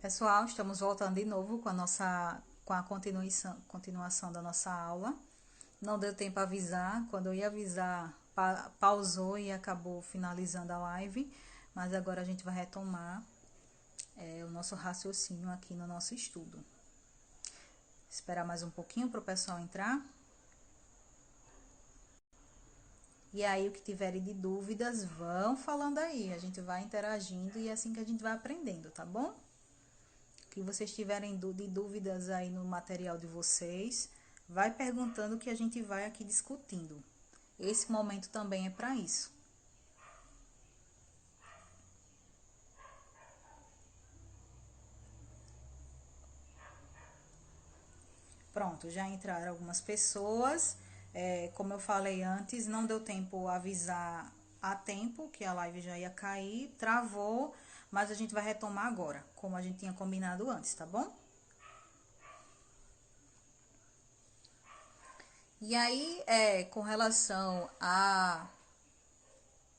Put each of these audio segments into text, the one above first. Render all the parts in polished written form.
Pessoal, estamos voltando de novo com a continuação da nossa aula. Não deu tempo a avisar, quando eu ia avisar, pausou e acabou finalizando a live, mas agora a gente vai retomar o nosso raciocínio aqui no nosso estudo. Esperar mais um pouquinho para o pessoal entrar. E aí, o que tiverem de dúvidas, vão falando aí, a gente vai interagindo e é assim que a gente vai aprendendo, tá bom? Que vocês tiverem de dúvidas aí no material de vocês, vai perguntando que a gente vai aqui discutindo. Esse momento também é para isso. Pronto, já entraram algumas pessoas. Como eu falei antes, não deu tempo avisar a tempo que a live já ia cair, travou, mas a gente vai retomar agora, como a gente tinha combinado antes, tá bom? E aí, com relação a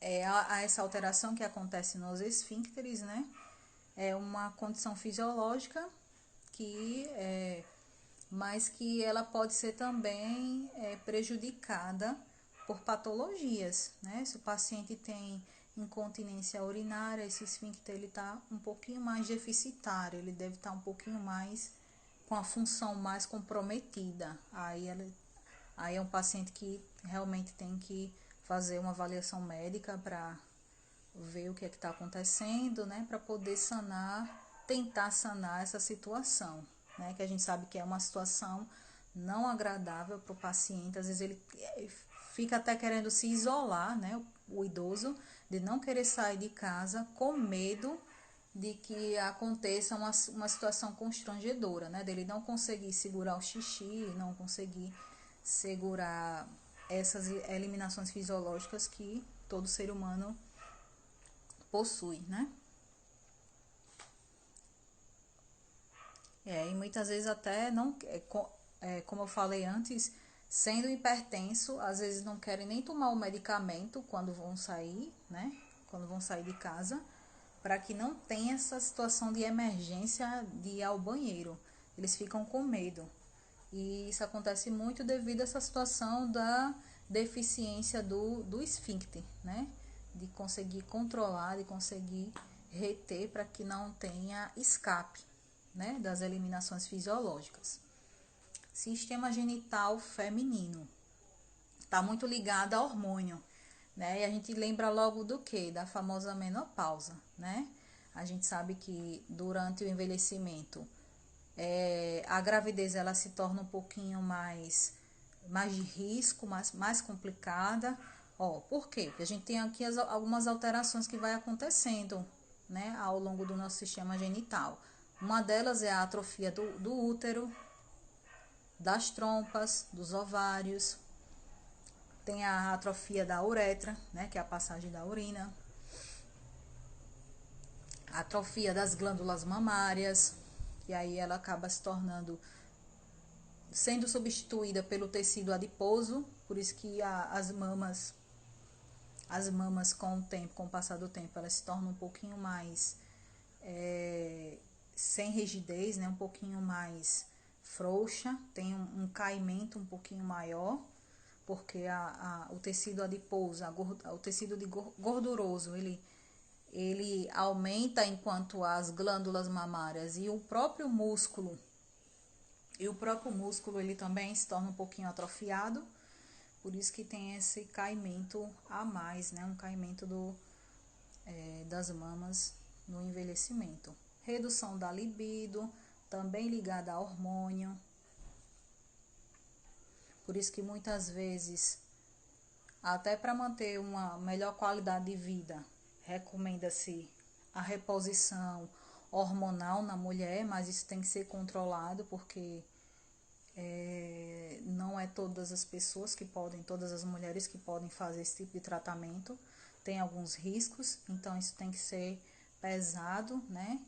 essa alteração que acontece nos esfíncteres, né? É uma condição fisiológica mas que ela pode ser também prejudicada por patologias, né? Se o paciente tem incontinência urinária, esse esfíncter ele está um pouquinho mais deficitário, ele deve estar um pouquinho mais com a função mais comprometida. Aí é um paciente que realmente tem que fazer uma avaliação médica para ver o que é que está acontecendo, né? Para poder tentar sanar essa situação, né? Que a gente sabe que é uma situação não agradável para o paciente. Às vezes ele fica até querendo se isolar, né? O idoso, de não querer sair de casa com medo de que aconteça uma situação constrangedora, né? Dele não conseguir segurar o xixi, não conseguir segurar essas eliminações fisiológicas que todo ser humano possui, né? E muitas vezes até não, como eu falei antes, sendo hipertenso, às vezes não querem nem tomar o medicamento quando vão sair, né? Quando vão sair de casa, para que não tenha essa situação de emergência de ir ao banheiro. Eles ficam com medo. E isso acontece muito devido a essa situação da deficiência do esfíncter, né? De conseguir controlar, de conseguir reter para que não tenha escape, né? Das eliminações fisiológicas. Sistema genital feminino. Está muito ligado ao hormônio, né? E a gente lembra logo do quê? Da famosa menopausa, né? A gente sabe que durante o envelhecimento a gravidez ela se torna um pouquinho mais de risco, mais complicada. Por quê? Porque a gente tem aqui algumas alterações que vai acontecendo, né, ao longo do nosso sistema genital. Uma delas é a atrofia do útero, das trompas, dos ovários. Tem a atrofia da uretra, né, que é a passagem da urina. A atrofia das glândulas mamárias, e aí ela acaba sendo substituída pelo tecido adiposo, por isso que as mamas com o tempo, com o passar do tempo, elas se tornam um pouquinho mais sem rigidez, né? Um pouquinho mais frouxa, tem um caimento um pouquinho maior, porque o tecido adiposo, o tecido gorduroso, ele aumenta enquanto as glândulas mamárias e o próprio músculo ele também se torna um pouquinho atrofiado, por isso que tem esse caimento a mais, né? Um caimento das mamas no envelhecimento. Redução da libido, também ligada a hormônio. Por isso que muitas vezes, até para manter uma melhor qualidade de vida, recomenda-se a reposição hormonal na mulher, mas isso tem que ser controlado, porque não é todas as pessoas todas as mulheres que podem fazer esse tipo de tratamento, tem alguns riscos, então isso tem que ser pesado, né,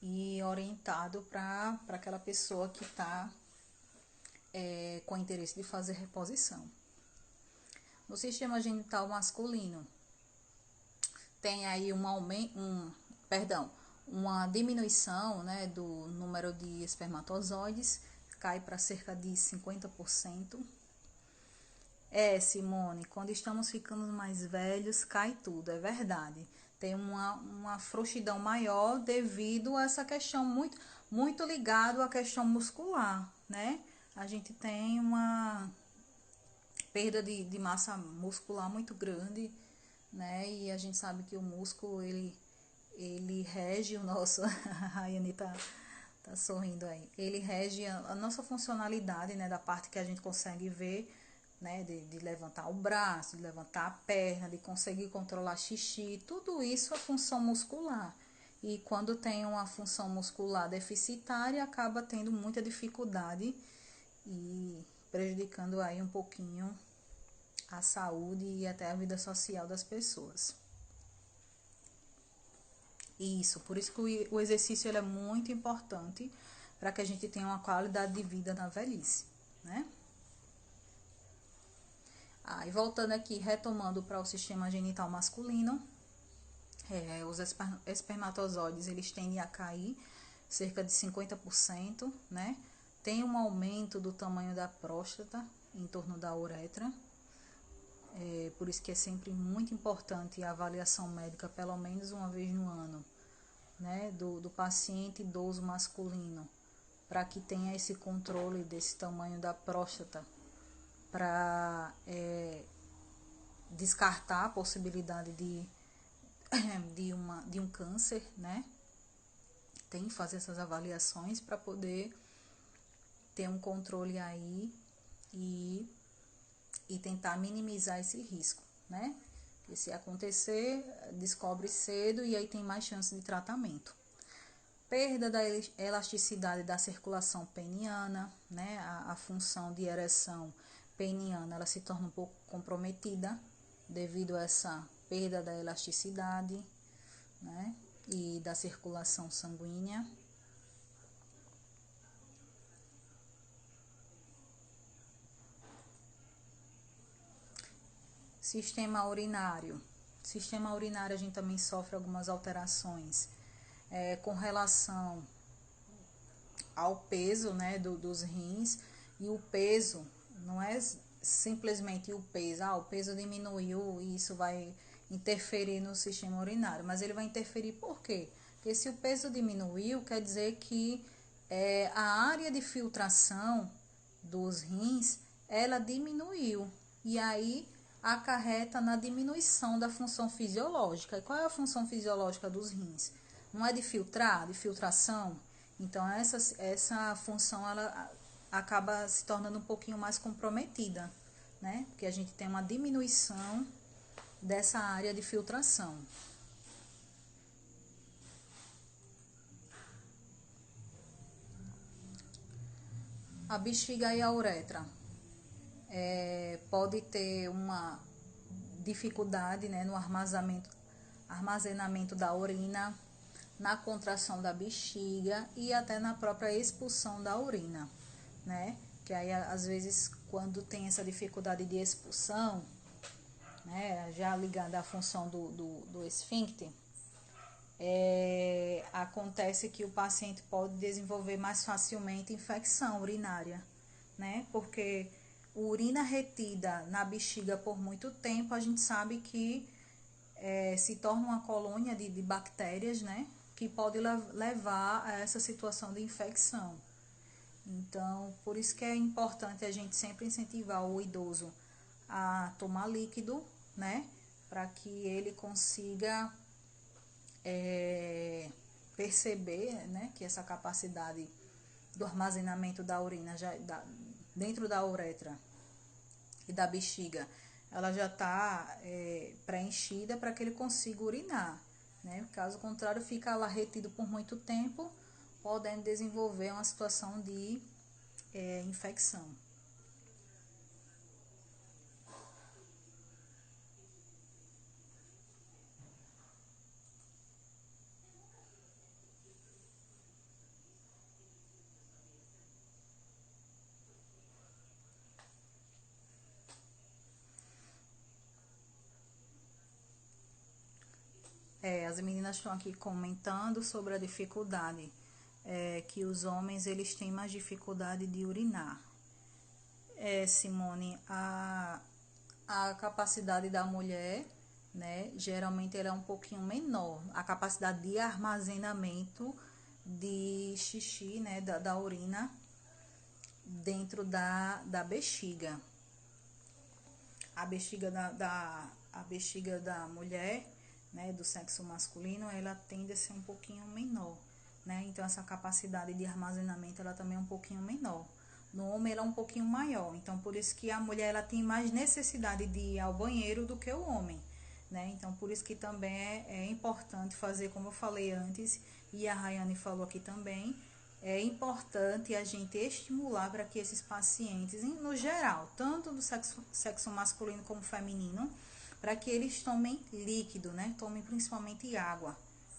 e orientado para aquela pessoa que está com interesse de fazer reposição. No sistema genital masculino, tem aí uma diminuição, né, do número de espermatozoides, cai para cerca de 50%. Simone, quando estamos ficando mais velhos, cai tudo, é verdade. Tem uma frouxidão maior devido a essa questão muito ligado à questão muscular, né? A gente tem uma perda de massa muscular muito grande, né? E a gente sabe que o músculo, ele rege o nosso... A Rayane tá sorrindo aí. Ele rege a nossa funcionalidade, né? Da parte que a gente consegue ver, né? De levantar o braço, de levantar a perna, de conseguir controlar xixi. Tudo isso é função muscular. E quando tem uma função muscular deficitária, acaba tendo muita dificuldade e prejudicando aí um pouquinho a saúde e até a vida social das pessoas. Isso, por isso que o exercício ele é muito importante para que a gente tenha uma qualidade de vida na velhice, né? E voltando aqui, retomando para o sistema genital masculino, os espermatozoides eles tendem a cair cerca de 50%, né? Tem um aumento do tamanho da próstata em torno da uretra. Por isso que é sempre muito importante a avaliação médica pelo menos uma vez no ano, né, do paciente idoso masculino, para que tenha esse controle desse tamanho da próstata, para descartar a possibilidade de um câncer, né? Tem que fazer essas avaliações para poder ter um controle aí e tentar minimizar esse risco, né? E se acontecer, descobre cedo e aí tem mais chance de tratamento. Perda da elasticidade da circulação peniana, né? A função de ereção peniana, ela se torna um pouco comprometida devido a essa perda da elasticidade, né? E da circulação sanguínea. Sistema urinário. Sistema urinário a gente também sofre algumas alterações com relação ao peso, né, dos rins. E o peso não é simplesmente o peso, o peso diminuiu e isso vai interferir no sistema urinário, mas ele vai interferir por quê? Porque se o peso diminuiu, quer dizer que a área de filtração dos rins, ela diminuiu, e aí acarreta na diminuição da função fisiológica. E qual é a função fisiológica dos rins? Não é de filtrar, de filtração? Então essa função ela acaba se tornando um pouquinho mais comprometida, né? Porque a gente tem uma diminuição dessa área de filtração. A bexiga e a uretra pode ter uma dificuldade, né, no armazenamento da urina, na contração da bexiga e até na própria expulsão da urina, né? Que aí às vezes quando tem essa dificuldade de expulsão, né, já ligada à função do esfíncter, acontece que o paciente pode desenvolver mais facilmente infecção urinária, né? Porque urina retida na bexiga por muito tempo, a gente sabe que se torna uma colônia de bactérias, né? Que pode levar a essa situação de infecção. Então, por isso que é importante a gente sempre incentivar o idoso a tomar líquido, né? Para que ele consiga perceber, né, que essa capacidade do armazenamento da urina dentro da uretra e da bexiga, ela já está preenchida para que ele consiga urinar, né? Caso contrário, fica lá retido por muito tempo, podendo desenvolver uma situação de infecção. As meninas estão aqui comentando sobre a dificuldade, que os homens eles têm mais dificuldade de urinar. Simone, a capacidade da mulher, né, geralmente ela é um pouquinho menor. A capacidade de armazenamento de xixi, né, da urina dentro da bexiga. A bexiga da mulher, né, do sexo masculino, ela tende a ser um pouquinho menor, né? Então essa capacidade de armazenamento ela também é um pouquinho menor. No homem ela é um pouquinho maior, então por isso que a mulher ela tem mais necessidade de ir ao banheiro do que o homem, né? Então por isso que também é importante fazer, como eu falei antes, e a Rayane falou aqui também, é importante a gente estimular para que esses pacientes, no geral, tanto do sexo masculino como feminino, para que eles tomem líquido, né? Tomem principalmente água,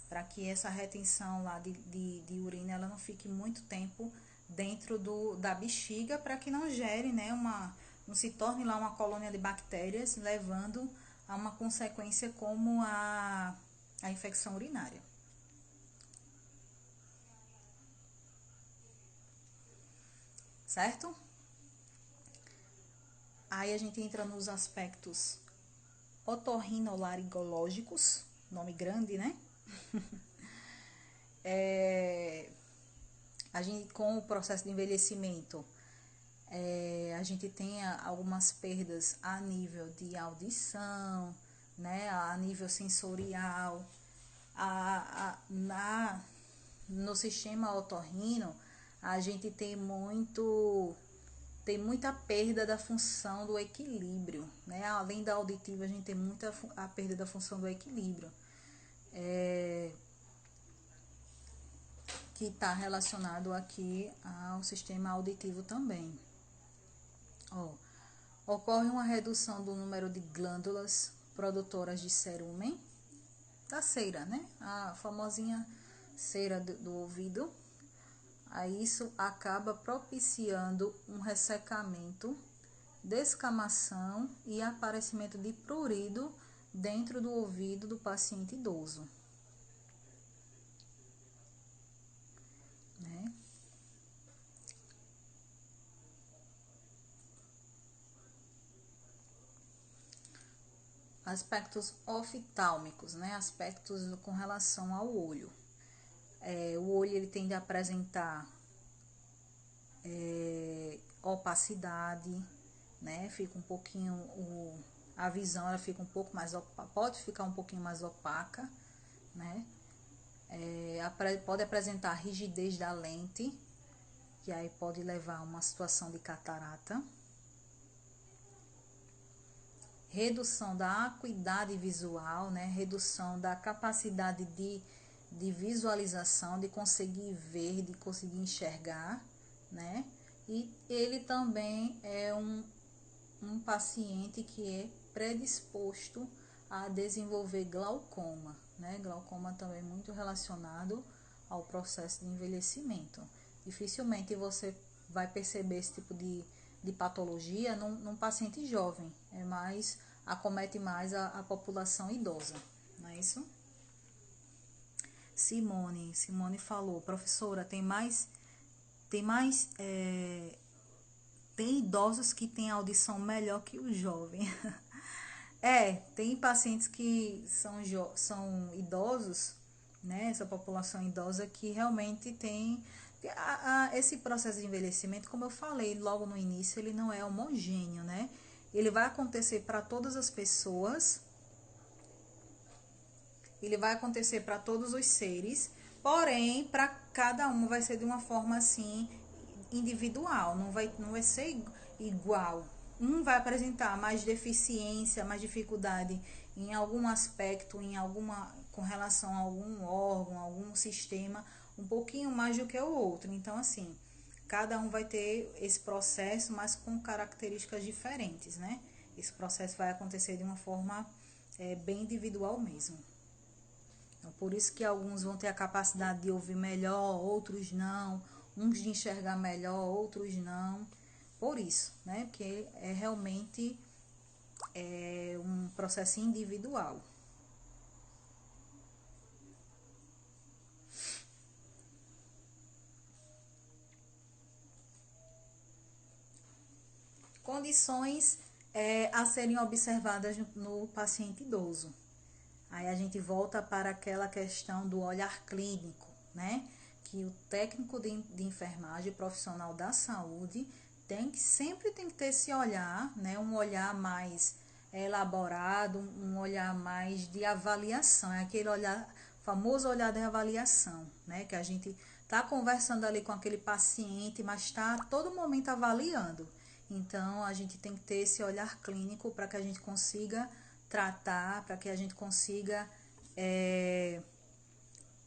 para que essa retenção lá de urina ela não fique muito tempo dentro da bexiga, para que não gere, né, não se torne lá uma colônia de bactérias, levando a uma consequência como a infecção urinária. Certo? Aí a gente entra nos aspectos otorrinolaringológicos, nome grande, né? A gente, com o processo de envelhecimento, a gente tem algumas perdas a nível de audição, né? A nível sensorial, no sistema otorrino, a gente tem muita perda da função do equilíbrio, né? Além da auditiva, a gente tem muita a perda da função do equilíbrio, que está relacionado aqui ao sistema auditivo também. Ocorre uma redução do número de glândulas produtoras de cerumen, da cera, né? A famosinha cera do ouvido. Aí isso acaba propiciando um ressecamento, descamação e aparecimento de prurido dentro do ouvido do paciente idoso, né? Aspectos oftálmicos, né? Aspectos com relação ao olho. O olho ele tende a apresentar opacidade, né? Fica um pouquinho, a visão ela fica um pouco mais pode ficar um pouquinho mais opaca, né? Pode apresentar rigidez da lente, que aí pode levar a uma situação de catarata. Redução da acuidade visual, né? Redução da capacidade de visualização, de conseguir ver, de conseguir enxergar, né? E ele também é um paciente que é predisposto a desenvolver glaucoma, né? Glaucoma também é muito relacionado ao processo de envelhecimento. Dificilmente você vai perceber esse tipo de patologia num paciente jovem, acomete mais a população idosa, não é isso? Simone falou, professora, tem idosos que têm audição melhor que o jovem. Tem pacientes que são idosos, né? Essa população idosa que realmente tem esse processo de envelhecimento, como eu falei logo no início, ele não é homogêneo, né? Ele vai acontecer para todas as pessoas, ele vai acontecer para todos os seres, porém, para cada um vai ser de uma forma assim individual, não vai ser igual. Um vai apresentar mais deficiência, mais dificuldade em algum aspecto, com relação a algum órgão, algum sistema, um pouquinho mais do que o outro. Então, assim, cada um vai ter esse processo, mas com características diferentes, né? Esse processo vai acontecer de uma forma bem individual mesmo. Então, por isso que alguns vão ter a capacidade de ouvir melhor, outros não, uns de enxergar melhor, outros não. Por isso, né? Porque é realmente um processo individual. condições a serem observadas no paciente idoso. Aí a gente volta para aquela questão do olhar clínico, né? Que o técnico de enfermagem, profissional da saúde, sempre tem que ter esse olhar, né? Um olhar mais elaborado, um olhar mais de avaliação. É aquele olhar, famoso olhar de avaliação, né? Que a gente está conversando ali com aquele paciente, mas está a todo momento avaliando. Então, a gente tem que ter esse olhar clínico para que a gente consiga tratar, para que a gente consiga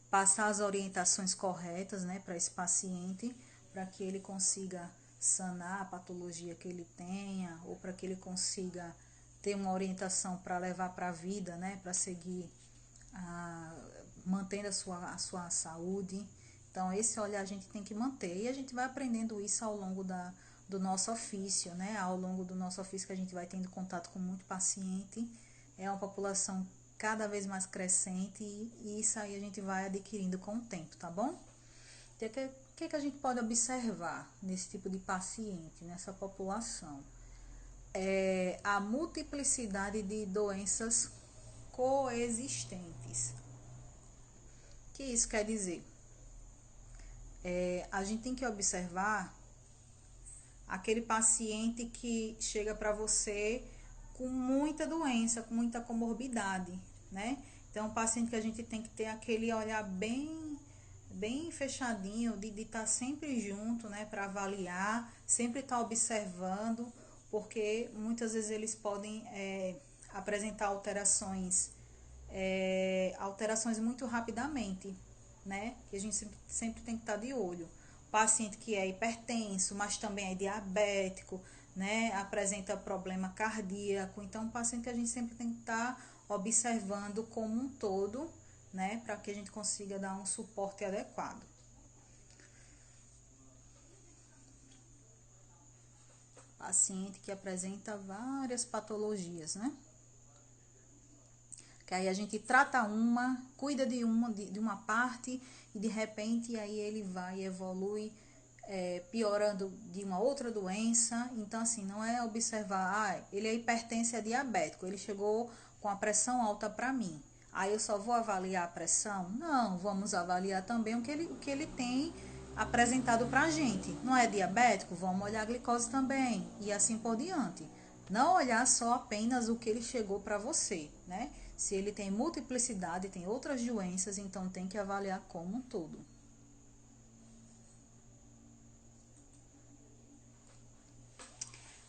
passar as orientações corretas, né, para esse paciente, para que ele consiga sanar a patologia que ele tenha, ou para que ele consiga ter uma orientação para levar para a vida, né, para seguir mantendo a sua saúde. Então, esse olhar a gente tem que manter, e a gente vai aprendendo isso ao longo do nosso ofício, né? Ao longo do nosso ofício, que a gente vai tendo contato com muito paciente, é uma população cada vez mais crescente, e isso aí a gente vai adquirindo com o tempo, tá bom? O que a gente pode observar nesse tipo de paciente, nessa população? É a multiplicidade de doenças coexistentes. O que isso quer dizer? A gente tem que observar aquele paciente que chega para você com muita doença, com muita comorbidade, né? Então, um paciente que a gente tem que ter aquele olhar bem fechadinho, de estar sempre junto, né? Para avaliar, sempre estar observando, porque muitas vezes eles podem apresentar alterações muito rapidamente, né? Que a gente sempre tem que estar de olho. Paciente que é hipertenso, mas também é diabético, né? Apresenta problema cardíaco. Então, um paciente que a gente sempre tem que estar observando como um todo, né? Para que a gente consiga dar um suporte adequado. Paciente que apresenta várias patologias, né? Que aí a gente trata cuida de uma parte, e de repente aí ele vai e evolui, piorando de uma outra doença. Então, assim, não é observar, ele é hipertenso, é diabético, ele chegou com a pressão alta para mim. Aí eu só vou avaliar a pressão? Não, vamos avaliar também o que ele tem apresentado para a gente. Não é diabético? Vamos olhar a glicose também, e assim por diante. Não olhar só apenas o que ele chegou para você, né? Se ele tem multiplicidade, tem outras doenças, então tem que avaliar como um todo.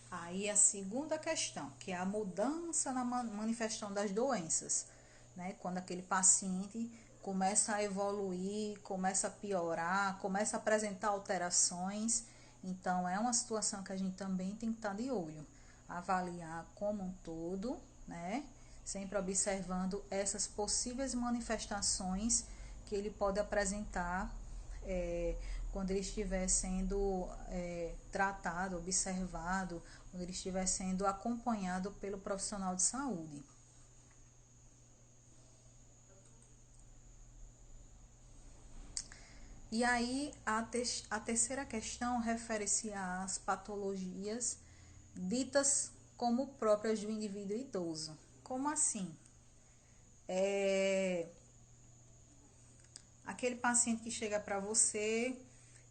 Aí a segunda questão, que é a mudança na manifestação das doenças, né? Quando aquele paciente começa a evoluir, começa a piorar, começa a apresentar alterações. Então, é uma situação que a gente também tem que estar de olho. Avaliar como um todo, né? Sempre observando essas possíveis manifestações que ele pode apresentar quando ele estiver sendo tratado, observado, quando ele estiver sendo acompanhado pelo profissional de saúde. E aí, a terceira questão refere-se às patologias ditas como próprias do indivíduo idoso. Como assim? Aquele paciente que chega para você,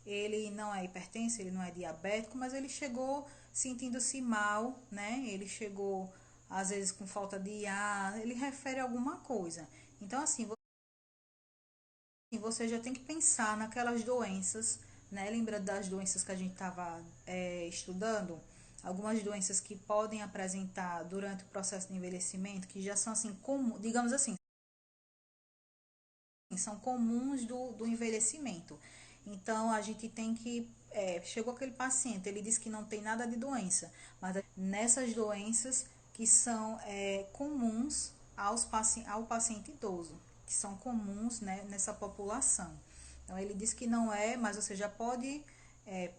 ele não é hipertenso, ele não é diabético, mas ele chegou sentindo-se mal, né? Ele chegou, às vezes, com falta de ar, ele refere a alguma coisa. Então, assim, você já tem que pensar naquelas doenças, né? Lembra das doenças que a gente estava estudando? Algumas doenças que podem apresentar durante o processo de envelhecimento, que já são assim, digamos assim, são comuns do envelhecimento. Então, a gente tem que... chegou aquele paciente, ele disse que não tem nada de doença, mas nessas doenças que são comuns ao paciente idoso, que são comuns, né, nessa população. Então, ele disse que não é, mas você já pode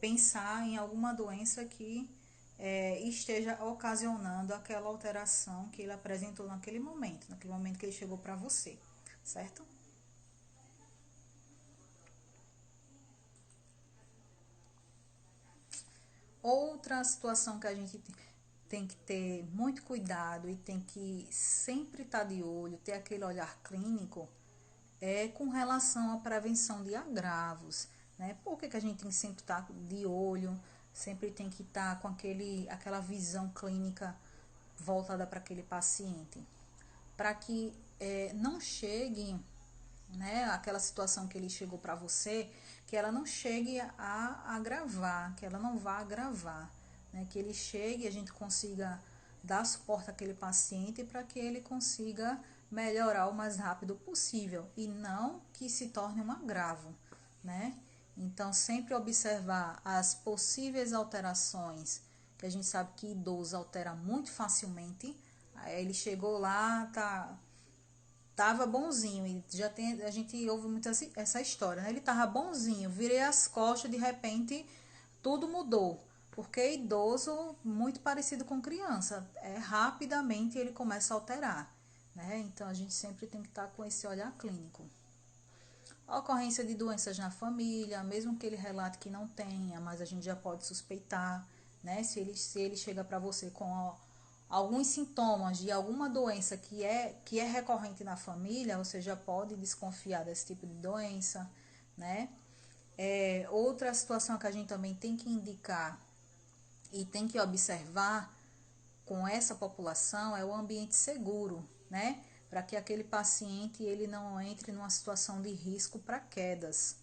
pensar em alguma doença que esteja ocasionando aquela alteração que ele apresentou naquele momento que ele chegou para você, certo? Outra situação que a gente tem que ter muito cuidado e tem que sempre estar de olho, ter aquele olhar clínico, é com relação à prevenção de agravos, né? Por que a gente tem que sempre estar de olho, sempre tem que estar com aquela visão clínica voltada para aquele paciente? Para que não chegue, né, aquela situação que ele chegou para você, que ela não chegue a agravar, que ela não vá agravar, né, que ele chegue e a gente consiga dar suporte àquele paciente para que ele consiga melhorar o mais rápido possível e não que se torne um agravo, né? Então, sempre observar as possíveis alterações, que a gente sabe que idoso altera muito facilmente. Aí ele chegou lá, tava bonzinho, e a gente ouve muito essa história, né? Ele tava bonzinho, virei as costas, de repente tudo mudou. Porque idoso, muito parecido com criança, rapidamente ele começa a alterar, né? Então a gente sempre tem que estar com esse olhar clínico. A ocorrência de doenças na família, mesmo que ele relate que não tenha, mas a gente já pode suspeitar, né? Se ele chega para você com alguns sintomas de alguma doença que é recorrente na família, você já pode desconfiar desse tipo de doença, né? Outra situação que a gente também tem que indicar e tem que observar com essa população é o ambiente seguro, né? Para que aquele paciente ele não entre numa situação de risco para quedas,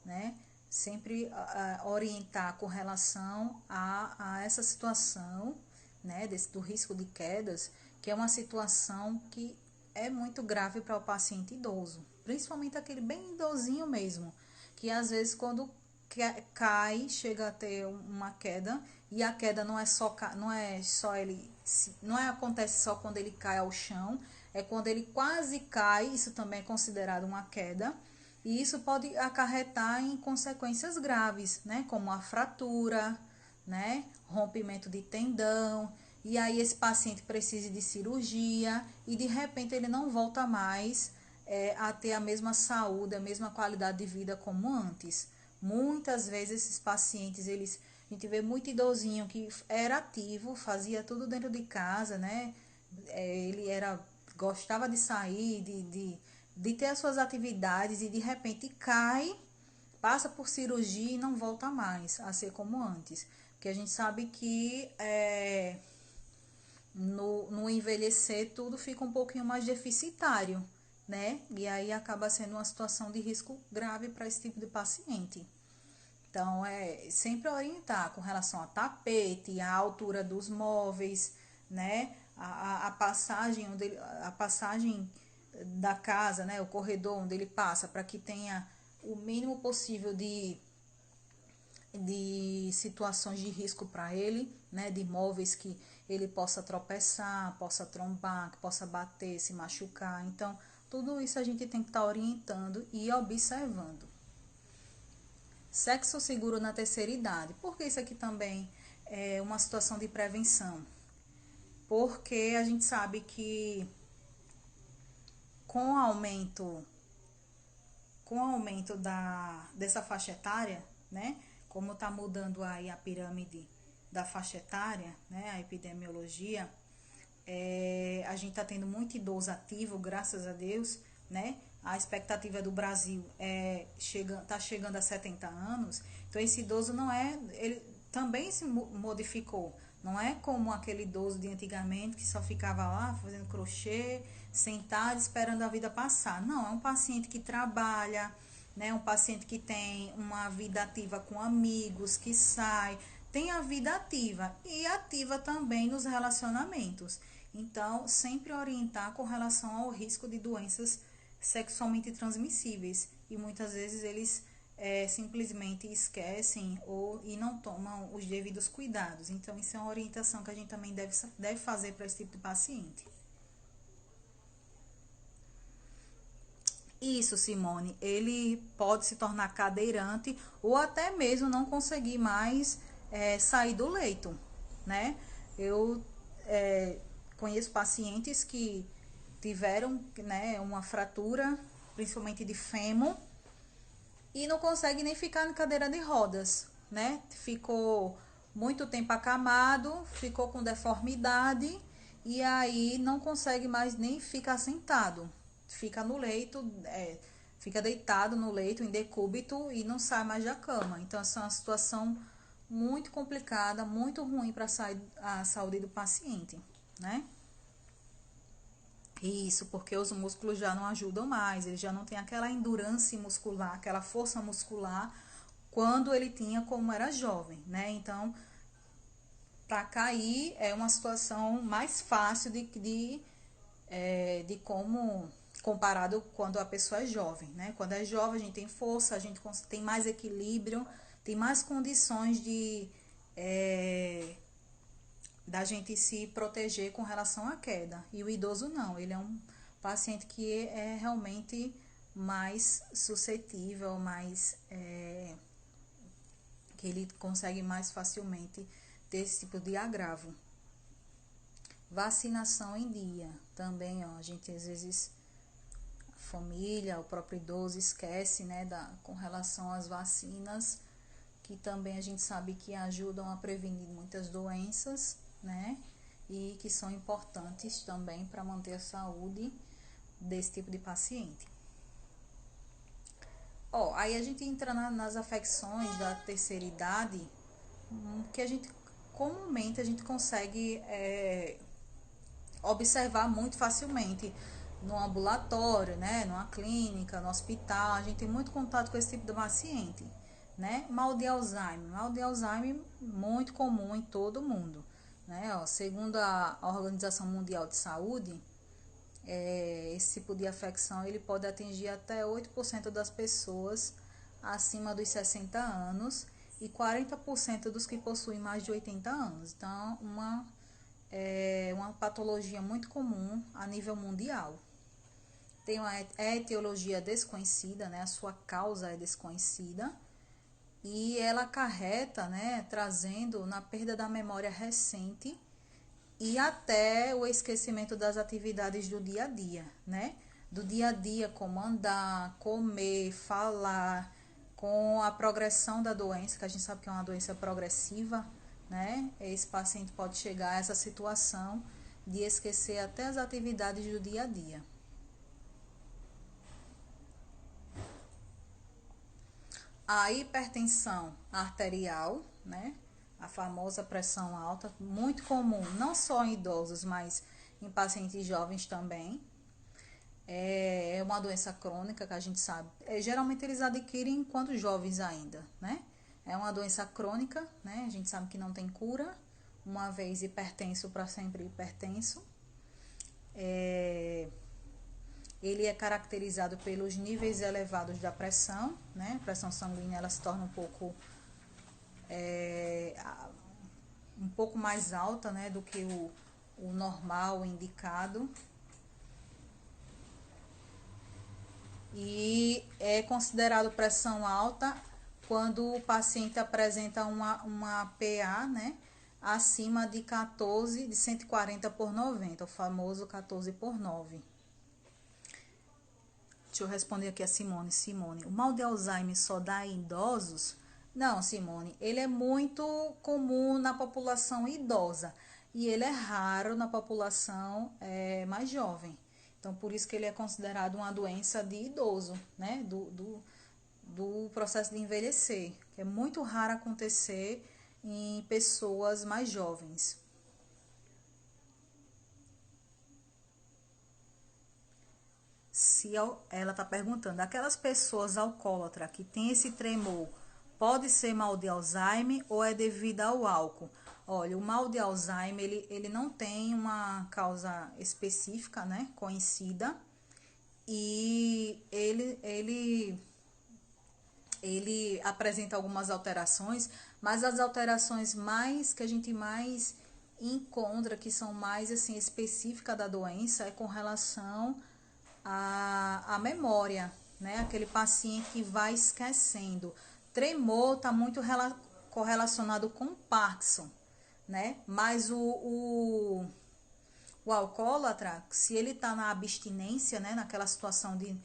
né? Sempre orientar com relação a essa situação, né? Do risco de quedas, que é uma situação que é muito grave para o paciente idoso, principalmente aquele bem idosinho mesmo, que às vezes quando cai, chega a ter uma queda, e a queda não acontece só quando ele cai ao chão, é quando ele quase cai, isso também é considerado uma queda, e isso pode acarretar em consequências graves, né, como a fratura, né, rompimento de tendão, e aí esse paciente precisa de cirurgia e de repente ele não volta mais a ter a mesma saúde, a mesma qualidade de vida como antes. Muitas vezes esses pacientes, a gente vê muito idosinho que era ativo, fazia tudo dentro de casa, né? Gostava de sair, de ter as suas atividades e de repente cai, passa por cirurgia e não volta mais a ser como antes. Porque a gente sabe que no envelhecer tudo fica um pouquinho mais deficitário, né? E aí acaba sendo uma situação de risco grave para esse tipo de paciente. Então, sempre orientar com relação a tapete, a altura dos móveis, né? A passagem a passagem da casa, né? O corredor onde ele passa, para que tenha o mínimo possível de situações de risco para ele, né? De móveis que ele possa tropeçar, possa trombar, que possa bater, se machucar. Então, tudo isso a gente tem que estar orientando e observando. Sexo seguro na terceira idade. Por que isso aqui também é uma situação de prevenção? Porque a gente sabe que com o aumento dessa faixa etária, né? Como está mudando aí a pirâmide da faixa etária, né? A epidemiologia, a gente está tendo muito idoso ativo, graças a Deus, né? A expectativa do Brasil tá chegando a 70 anos, então esse idoso ele também se modificou. Não é como aquele idoso de antigamente que só ficava lá fazendo crochê, sentado, esperando a vida passar. Não, é um paciente que trabalha, né? Um paciente que tem uma vida ativa com amigos, que sai, tem a vida ativa e ativa também nos relacionamentos. Então, sempre orientar com relação ao risco de doenças sexualmente transmissíveis. E muitas vezes eles simplesmente esquecem e não tomam os devidos cuidados. Então, isso é uma orientação que a gente também deve fazer para esse tipo de paciente. Isso, Simone, ele pode se tornar cadeirante ou até mesmo não conseguir mais sair do leito, né? Eu conheço pacientes que tiveram, né, uma fratura, principalmente de fêmur, e não consegue nem ficar em cadeira de rodas, né? Ficou muito tempo acamado, ficou com deformidade e aí não consegue mais nem ficar sentado. Fica no leito, fica deitado no leito em decúbito e não sai mais da cama. Então, essa é uma situação muito complicada, muito ruim para a saúde do paciente, né? Isso, porque os músculos já não ajudam mais, ele já não tem aquela endurance muscular, aquela força muscular quando ele tinha como era jovem, né? Então, para cair é uma situação mais fácil de como comparado quando a pessoa é jovem, né? Quando é jovem a gente tem força, a gente tem mais equilíbrio, tem mais condições da gente se proteger com relação à queda. E o idoso não, ele é um paciente que é realmente mais suscetível, que ele consegue mais facilmente ter esse tipo de agravo. Vacinação em dia, também, ó, a gente às vezes, a família, o próprio idoso esquece, né, com relação às vacinas, que também a gente sabe que ajudam a prevenir muitas doenças, né, e que são importantes também para manter a saúde desse tipo de paciente. Ó, aí a gente entra nas afecções da terceira idade, que a gente comumente a gente consegue observar muito facilmente no ambulatório, né, numa clínica, no hospital, a gente tem muito contato com esse tipo de paciente, né? Mal de Alzheimer muito comum em todo mundo, né? Ó, segundo a Organização Mundial de Saúde, esse tipo de afecção ele pode atingir até 8% das pessoas acima dos 60 anos e 40% dos que possuem mais de 80 anos. Então, uma patologia muito comum a nível mundial. Tem uma etiologia desconhecida, né? A sua causa é desconhecida e ela acarreta, né, trazendo na perda da memória recente e até o esquecimento das atividades do dia a dia, né? Do dia a dia, como andar, comer, falar, com a progressão da doença, que a gente sabe que é uma doença progressiva, né? Esse paciente pode chegar a essa situação de esquecer até as atividades do dia a dia. A hipertensão arterial, né? A famosa pressão alta, muito comum, não só em idosos, mas em pacientes jovens também. É uma doença crônica que a gente sabe. Geralmente eles adquirem enquanto jovens ainda, né? É uma doença crônica, né? A gente sabe que não tem cura. Uma vez hipertenso, para sempre hipertenso. Ele é caracterizado pelos níveis elevados da pressão, né? A pressão sanguínea ela se torna um pouco mais alta, né, do que o normal, o indicado. E é considerado pressão alta quando o paciente apresenta uma PA, né, acima de 14, de 140 por 90, o famoso 14 por 9. Deixa eu responder aqui a Simone. Simone, o mal de Alzheimer só dá em idosos? Não, Simone, ele é muito comum na população idosa e ele é raro na população mais jovem. Então, por isso que ele é considerado uma doença de idoso, né? Do processo de envelhecer, que é muito raro acontecer em pessoas mais jovens. Se ela está perguntando, aquelas pessoas alcoólatras que têm esse tremor, pode ser mal de Alzheimer ou é devido ao álcool? Olha, o mal de Alzheimer, ele não tem uma causa específica, né, conhecida, e ele apresenta algumas alterações, mas as alterações mais que a gente mais encontra, que são mais assim específicas da doença, é com relação à memória, né? Aquele paciente que vai esquecendo. Tremor está muito correlacionado com Parkinson, né? Mas o alcoólatra, se ele está na abstinência, né? Naquela situação de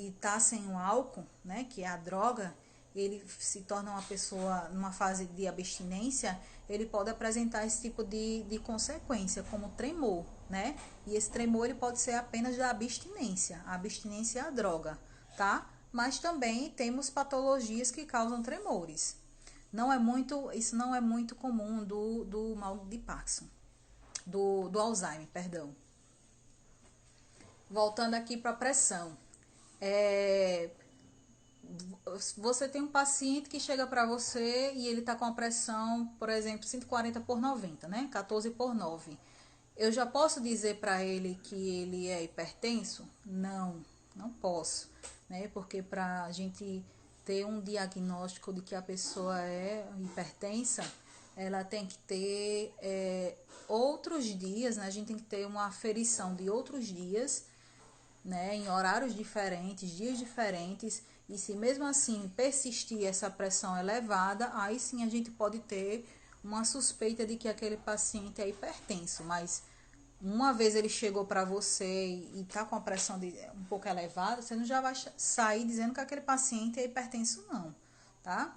estar sem o álcool, né? Que é a droga, ele se torna uma pessoa numa fase de abstinência, ele pode apresentar esse tipo de consequência, como tremor, né? E esse tremor ele pode ser apenas da abstinência, a abstinência à droga, tá? Mas também temos patologias que causam tremores. Isso não é muito comum do mal de Parkinson, do Alzheimer, perdão. Voltando aqui para a pressão. Você tem um paciente que chega para você e ele está com a pressão, por exemplo, 140/90, né? 14/9. Eu já posso dizer para ele que ele é hipertenso? Não, não posso, né? Porque para a gente ter um diagnóstico de que a pessoa é hipertensa, ela tem que ter outros dias, né? A gente tem que ter uma aferição de outros dias, né, em horários diferentes, dias diferentes, e se mesmo assim persistir essa pressão elevada, aí sim a gente pode ter uma suspeita de que aquele paciente é hipertenso, mas uma vez ele chegou para você e está com a pressão um pouco elevada, você não já vai sair dizendo que aquele paciente é hipertenso não, tá?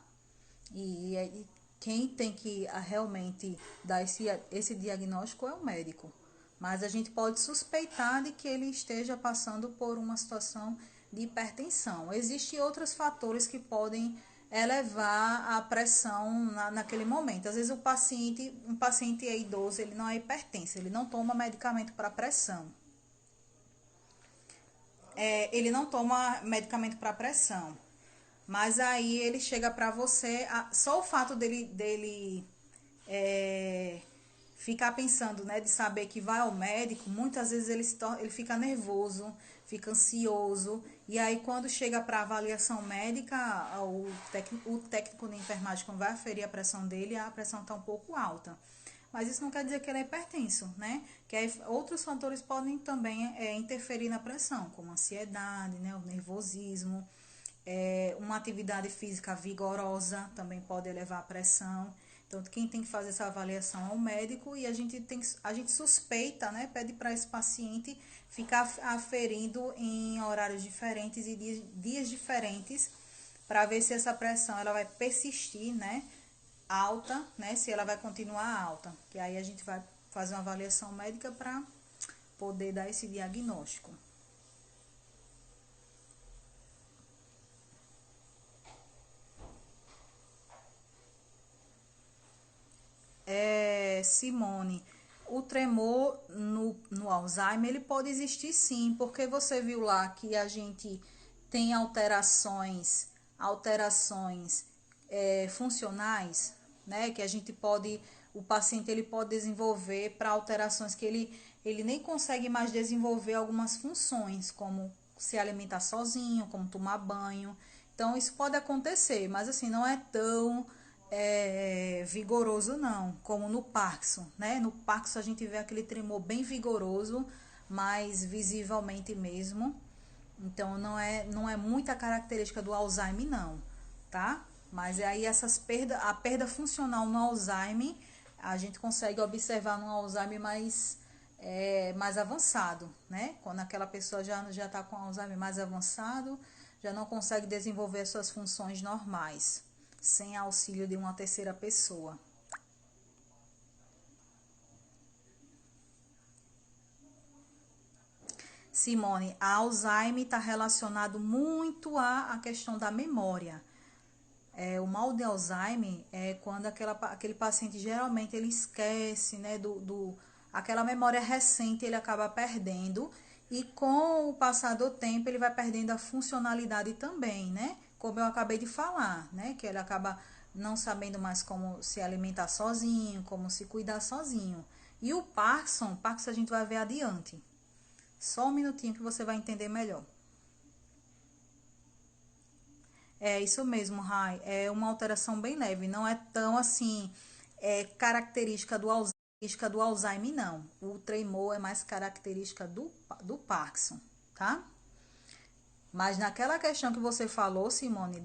E quem tem que realmente dar esse diagnóstico é o médico. Mas a gente pode suspeitar de que ele esteja passando por uma situação de hipertensão. Existem outros fatores que podem elevar a pressão naquele momento. Às vezes um paciente é idoso, ele não é hipertenso, ele não toma medicamento para pressão. Ele não toma medicamento para pressão. Mas aí ele chega para você, só o fato dele ficar pensando, né, de saber que vai ao médico, muitas vezes ele fica nervoso, fica ansioso, e aí quando chega para avaliação médica, o técnico de enfermagem, quando vai aferir a pressão dele, a pressão está um pouco alta. Mas isso não quer dizer que ele é hipertenso, né? Que aí outros fatores podem também interferir na pressão, como a ansiedade, né, o nervosismo, uma atividade física vigorosa também pode elevar a pressão. Então, quem tem que fazer essa avaliação é o médico e a gente suspeita, né? Pede para esse paciente ficar aferindo em horários diferentes e dias diferentes para ver se essa pressão ela vai persistir, né? Alta, né? Se ela vai continuar alta. Que aí a gente vai fazer uma avaliação médica para poder dar esse diagnóstico. Simone, o tremor no Alzheimer, ele pode existir sim, porque você viu lá que a gente tem alterações funcionais, né? Que a gente pode, o paciente ele pode desenvolver para alterações que ele nem consegue mais desenvolver algumas funções, como se alimentar sozinho, como tomar banho. Então, isso pode acontecer, mas assim, não é tão vigoroso não, como no Parkinson, né? No Parkinson a gente vê aquele tremor bem vigoroso, mais visivelmente mesmo. Então não é muita característica do Alzheimer não, tá? Mas aí a perda funcional no Alzheimer, a gente consegue observar no Alzheimer mais avançado, né? Quando aquela pessoa já está com Alzheimer mais avançado, já não consegue desenvolver suas funções normais sem auxílio de uma terceira pessoa. Simone, a Alzheimer está relacionado muito à questão da memória. O mal de Alzheimer é quando aquele paciente geralmente ele esquece, né, aquela memória recente ele acaba perdendo e com o passar do tempo ele vai perdendo a funcionalidade também, né? Como eu acabei de falar, né? Que ele acaba não sabendo mais como se alimentar sozinho, como se cuidar sozinho. E o Parkinson a gente vai ver adiante. Só um minutinho que você vai entender melhor. É isso mesmo, Rai. É uma alteração bem leve, não é tão assim característica do Alzheimer, não. O tremor é mais característica do Parkinson, tá? Mas naquela questão que você falou, Simone,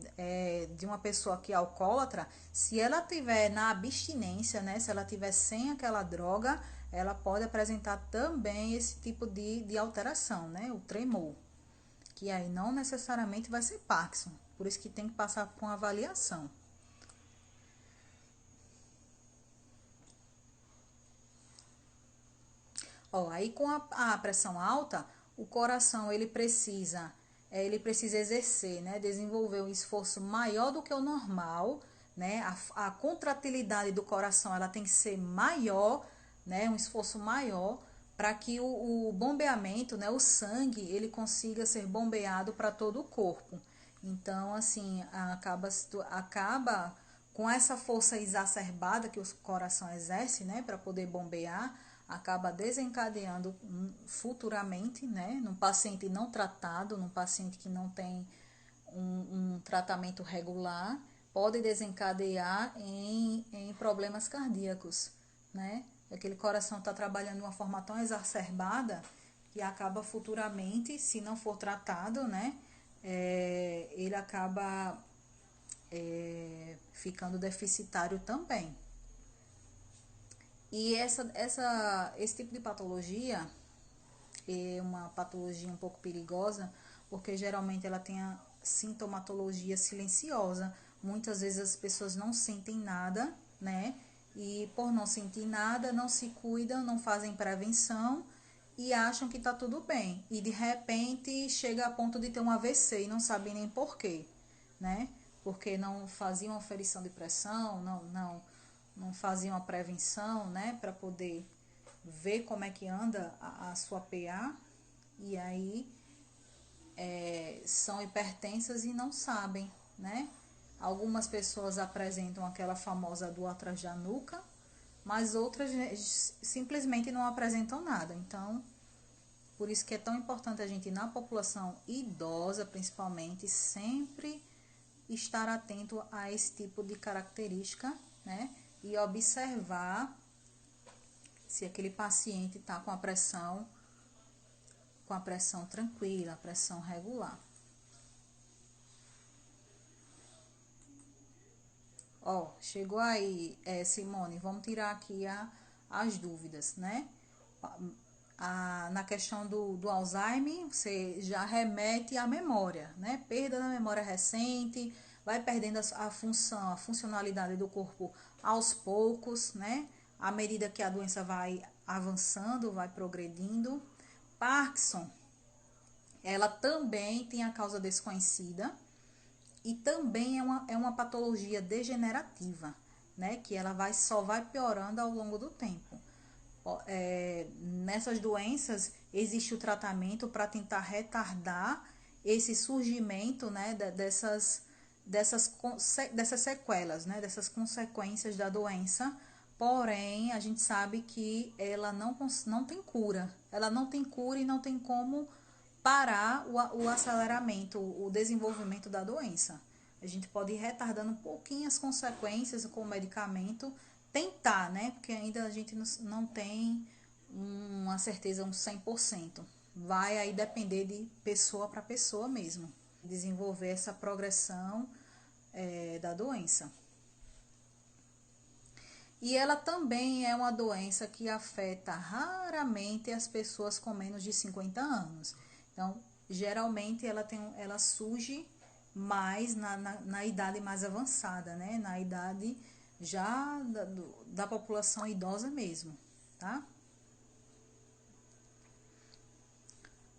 de uma pessoa que é alcoólatra, se ela tiver na abstinência, né, se ela tiver sem aquela droga, ela pode apresentar também esse tipo de alteração, né, o tremor, que aí não necessariamente vai ser Parkinson. Por isso que tem que passar por uma avaliação. Ó, aí com a pressão alta, o coração ele precisa exercer, né, desenvolver um esforço maior do que o normal, né? A contratilidade do coração ela tem que ser maior, né, um esforço maior para que o bombeamento, né, o sangue, ele consiga ser bombeado para todo o corpo. Então, assim, acaba com essa força exacerbada que o coração exerce, né, para poder bombear, acaba desencadeando futuramente, né, num paciente não tratado, num paciente que não tem um tratamento regular, pode desencadear em problemas cardíacos, né? Aquele coração está trabalhando de uma forma tão exacerbada que acaba futuramente, se não for tratado, né, ele acaba ficando deficitário também. E esse tipo de patologia é uma patologia um pouco perigosa, porque geralmente ela tem a sintomatologia silenciosa. Muitas vezes as pessoas não sentem nada, né? E por não sentir nada, não se cuidam, não fazem prevenção e acham que tá tudo bem. E de repente chega a ponto de ter um AVC e não sabem nem por quê, né? Porque não faziam aferição de pressão, não faziam a prevenção, né? Para poder ver como é que anda a sua PA. E aí são hipertensas e não sabem, né? Algumas pessoas apresentam aquela famosa dor atrás da nuca, mas outras simplesmente não apresentam nada. Então, por isso que é tão importante a gente, na população idosa, principalmente, sempre estar atento a esse tipo de característica, né? E observar se aquele paciente está com a pressão tranquila, a pressão regular. Ó, chegou aí, Simone, vamos tirar aqui as dúvidas, né? Na questão do Alzheimer, você já remete à memória, né? Perda da memória recente, vai perdendo a funcionalidade do corpo aos poucos, né? À medida que a doença vai avançando, vai progredindo. Parkinson, ela também tem a causa desconhecida e também é uma patologia degenerativa, né? Que ela só vai piorando ao longo do tempo. Nessas doenças existe o tratamento para tentar retardar esse surgimento, né, dessas sequelas, né, dessas consequências da doença. Porém, a gente sabe que ela não tem cura. Ela não tem cura e não tem como parar o aceleramento, o desenvolvimento da doença. A gente pode ir retardando um pouquinho as consequências com o medicamento, tentar, né? Porque ainda a gente não tem uma certeza, um 100%. Vai aí depender de pessoa para pessoa mesmo, desenvolver essa progressão da doença. E ela também é uma doença que afeta raramente as pessoas com menos de 50 anos. Então, geralmente ela surge mais na idade mais avançada, né? Na idade já da população idosa mesmo, tá?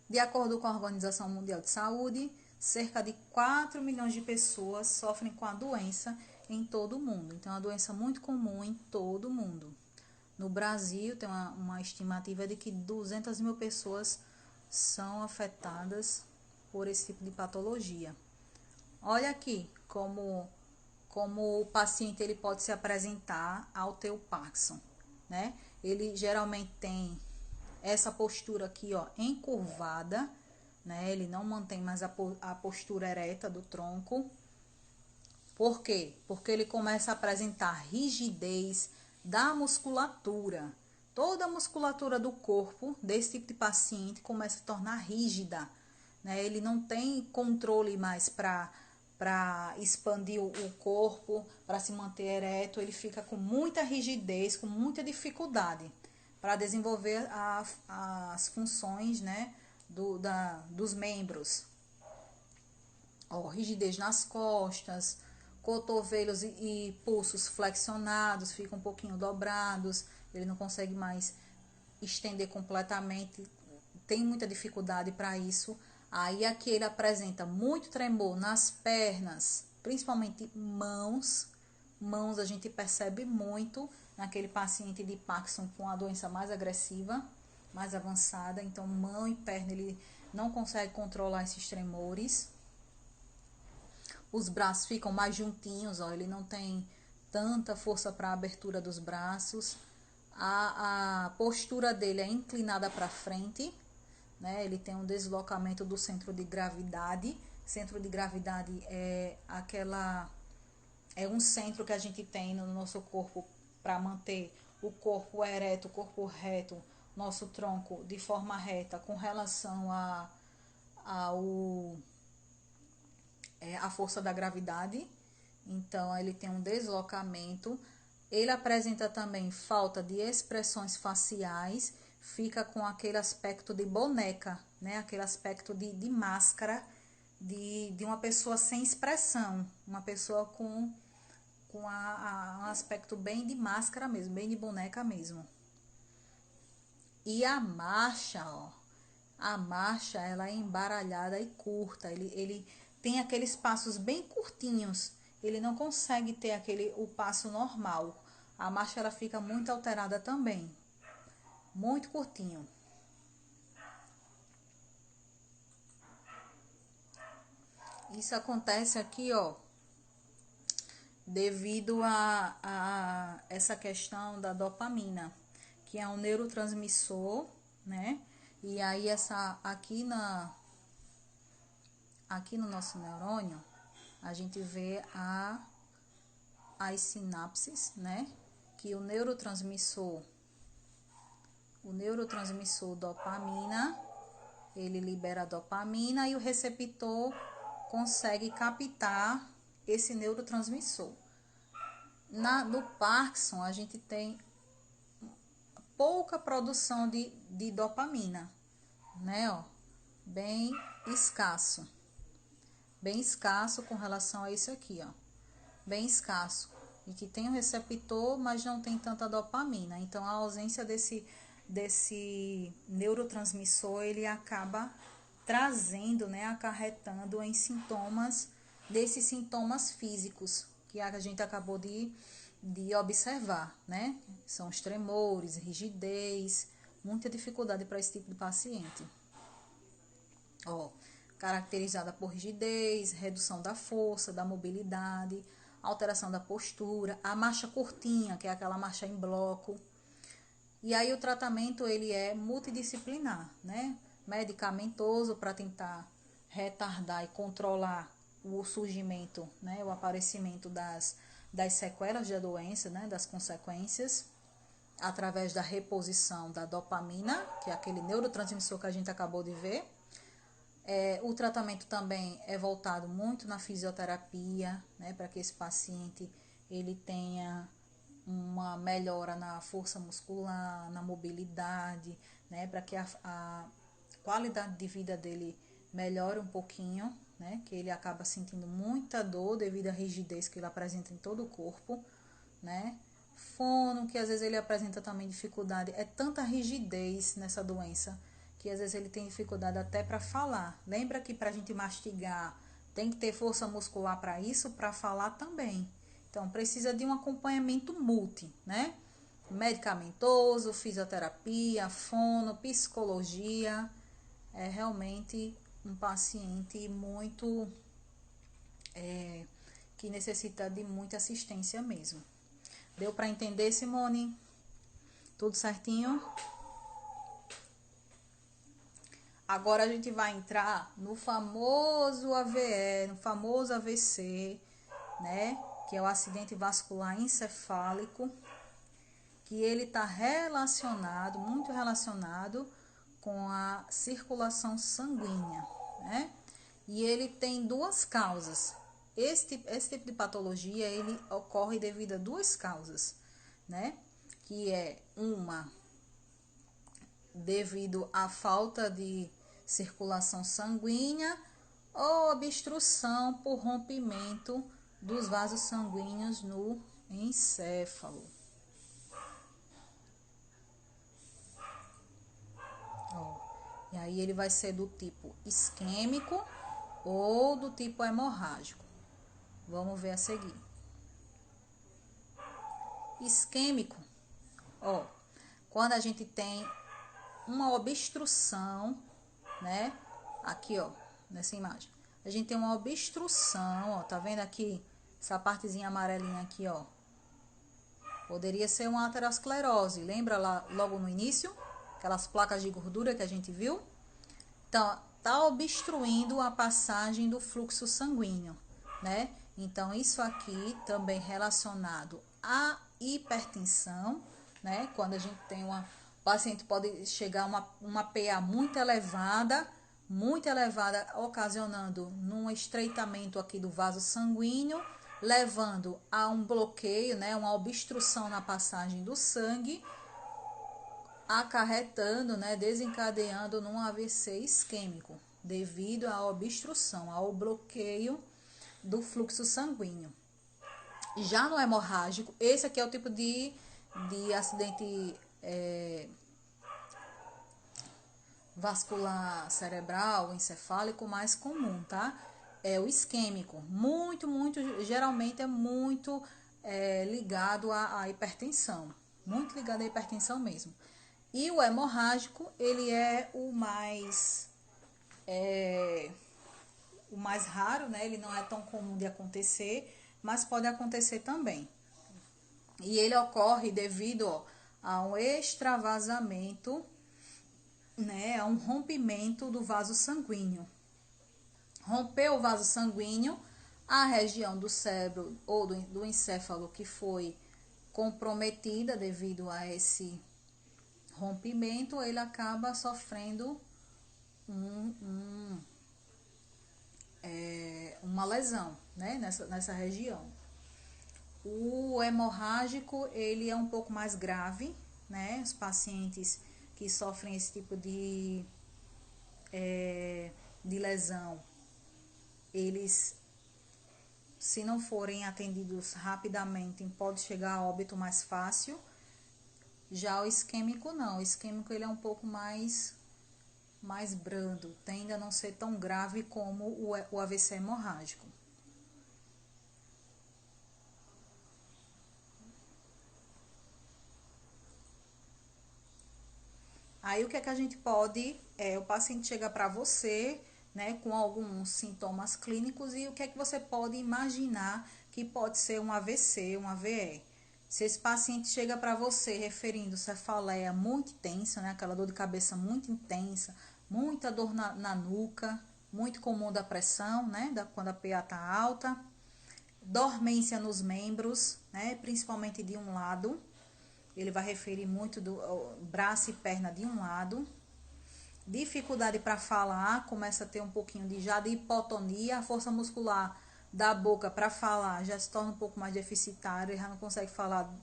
De acordo com a Organização Mundial de Saúde, cerca de 4 milhões de pessoas sofrem com a doença em todo o mundo. Então, é uma doença muito comum em todo o mundo. No Brasil, tem uma estimativa de que 200 mil pessoas são afetadas por esse tipo de patologia. Olha aqui como o paciente ele pode se apresentar ao ter o Parkinson, né? Ele geralmente tem essa postura aqui, ó, encurvada, né? Ele não mantém mais a postura ereta do tronco. Por quê? Porque ele começa a apresentar rigidez da musculatura. Toda a musculatura do corpo desse tipo de paciente começa a tornar rígida, né? Ele não tem controle mais para expandir o corpo, para se manter ereto, ele fica com muita rigidez, com muita dificuldade para desenvolver as funções, né, dos membros. Ó, rigidez nas costas, cotovelos e pulsos flexionados, ficam um pouquinho dobrados, ele não consegue mais estender completamente, tem muita dificuldade para isso. Aí aqui ele apresenta muito tremor nas pernas, principalmente mãos. Mãos a gente percebe muito naquele paciente de Parkinson com a doença mais agressiva, mais avançada. Então, mão e perna ele não consegue controlar esses tremores. Os braços ficam mais juntinhos, ó, ele não tem tanta força para a abertura dos braços. A postura dele é inclinada para frente, né? Ele tem um deslocamento do centro de gravidade. Centro de gravidade é um centro que a gente tem no nosso corpo para manter o corpo ereto, o corpo reto, nosso tronco de forma reta com relação a força da gravidade. Então, ele tem um deslocamento. Ele apresenta também falta de expressões faciais, fica com aquele aspecto de boneca, né? Aquele aspecto de máscara, de uma pessoa sem expressão, uma pessoa com um aspecto bem de máscara mesmo, bem de boneca mesmo. E a marcha, ó, a marcha ela é embaralhada e curta, ele tem aqueles passos bem curtinhos, ele não consegue ter o passo normal. A marcha ela fica muito alterada também, muito curtinho. Isso acontece aqui, ó, devido a essa questão da dopamina, que é um neurotransmissor, né? E aí aqui no nosso neurônio, a gente vê as sinapses, né? Que o neurotransmissor dopamina, ele libera dopamina e o receptor consegue captar esse neurotransmissor. No Parkinson, a gente tem pouca produção de dopamina, né? Ó, bem escasso com relação a isso aqui, ó, bem escasso, e que tem o receptor, mas não tem tanta dopamina. Então, a ausência desse neurotransmissor, ele acaba trazendo, né, acarretando em desses sintomas físicos que a gente acabou de observar, né? São os tremores, rigidez, muita dificuldade para esse tipo de paciente. Ó, caracterizada por rigidez, redução da força, da mobilidade, alteração da postura, a marcha curtinha, que é aquela marcha em bloco. E aí o tratamento ele é multidisciplinar, né? Medicamentoso para tentar retardar e controlar o surgimento, né? O aparecimento das sequelas da doença, né? Das consequências, através da reposição da dopamina, que é aquele neurotransmissor que a gente acabou de ver. O tratamento também é voltado muito na fisioterapia, né, para que esse paciente ele tenha uma melhora na força muscular, na mobilidade, né, para que a qualidade de vida dele melhore um pouquinho, né, que ele acaba sentindo muita dor devido à rigidez que ele apresenta em todo o corpo, né. Fono, que às vezes ele apresenta também dificuldade, é tanta rigidez nessa doença que às vezes ele tem dificuldade até para falar. Lembra que para a gente mastigar tem que ter força muscular para isso, para falar também. Então precisa de um acompanhamento né? Medicamentoso, fisioterapia, fono, psicologia. É realmente um paciente muito que necessita de muita assistência mesmo. Deu para entender, Simone? Tudo certinho? Agora a gente vai entrar no famoso AVE, no famoso AVC, né? Que é o acidente vascular encefálico, que ele está relacionado, muito relacionado com a circulação sanguínea, né? E ele tem duas causas. Esse tipo de patologia, ele ocorre devido a duas causas, né? Que é uma devido à falta de circulação sanguínea, ou obstrução por rompimento dos vasos sanguíneos no encéfalo. Ó, e aí ele vai ser do tipo isquêmico ou do tipo hemorrágico. Vamos ver a seguir. Isquêmico, ó, quando a gente tem uma obstrução, né? Aqui, ó, nessa imagem. A gente tem uma obstrução, ó, tá vendo aqui? Essa partezinha amarelinha aqui, ó. Poderia ser uma aterosclerose. Lembra lá logo no início? Aquelas placas de gordura que a gente viu? Então, tá obstruindo a passagem do fluxo sanguíneo, né? Então, isso aqui também relacionado à hipertensão, né? Quando a gente tem o paciente pode chegar a uma PA muito elevada, ocasionando num estreitamento aqui do vaso sanguíneo, levando a um bloqueio, né? Uma obstrução na passagem do sangue, acarretando, né, desencadeando num AVC isquêmico, devido à obstrução, ao bloqueio do fluxo sanguíneo. Já no hemorrágico, esse aqui é o tipo de acidente vascular cerebral, encefálico mais comum, tá? É o isquêmico, geralmente é muito ligado à hipertensão, muito ligado à hipertensão mesmo. E o hemorrágico, ele é o mais raro, né? Ele não é tão comum de acontecer, mas pode acontecer também. E ele ocorre devido a um extravasamento, né? A um rompimento do vaso sanguíneo. Rompeu o vaso sanguíneo, a região do cérebro ou do encéfalo que foi comprometida devido a esse rompimento, ele acaba sofrendo uma lesão, né, nessa região. O hemorrágico, ele é um pouco mais grave, né? Os pacientes que sofrem esse tipo de lesão, eles, se não forem atendidos rapidamente, pode chegar a óbito mais fácil. Já o isquêmico não, o isquêmico ele é um pouco mais brando, tende a não ser tão grave como o AVC hemorrágico. Aí o que é que a gente pode, o paciente chega para você, né, com alguns sintomas clínicos, e o que é que você pode imaginar que pode ser um AVC, um AVE. Se esse paciente chega para você referindo cefaleia muito intensa, né, aquela dor de cabeça muito intensa, muita dor na nuca, muito comum da pressão, né, quando a PA está alta, dormência nos membros, né, principalmente de um lado, ele vai referir muito do braço e perna de um lado, dificuldade para falar, começa a ter um pouquinho de hipotonia, a força muscular da boca para falar já se torna um pouco mais deficitária, já não consegue falar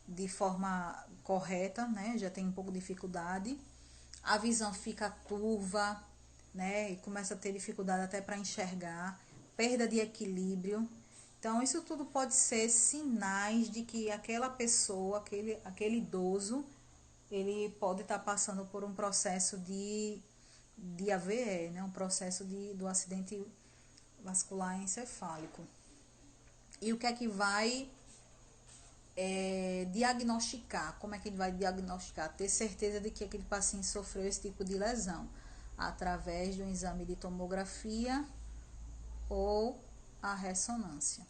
de forma correta, né? Já tem um pouco de dificuldade. A visão fica turva, né? E começa a ter dificuldade até para enxergar, perda de equilíbrio. Então, isso tudo pode ser sinais de que aquela pessoa, aquele idoso, ele pode estar passando por um processo de AVE, né? Um processo do acidente vascular encefálico. E o que é que vai diagnosticar? Como é que ele vai diagnosticar? Ter certeza de que aquele paciente sofreu esse tipo de lesão através de um exame de tomografia ou a ressonância.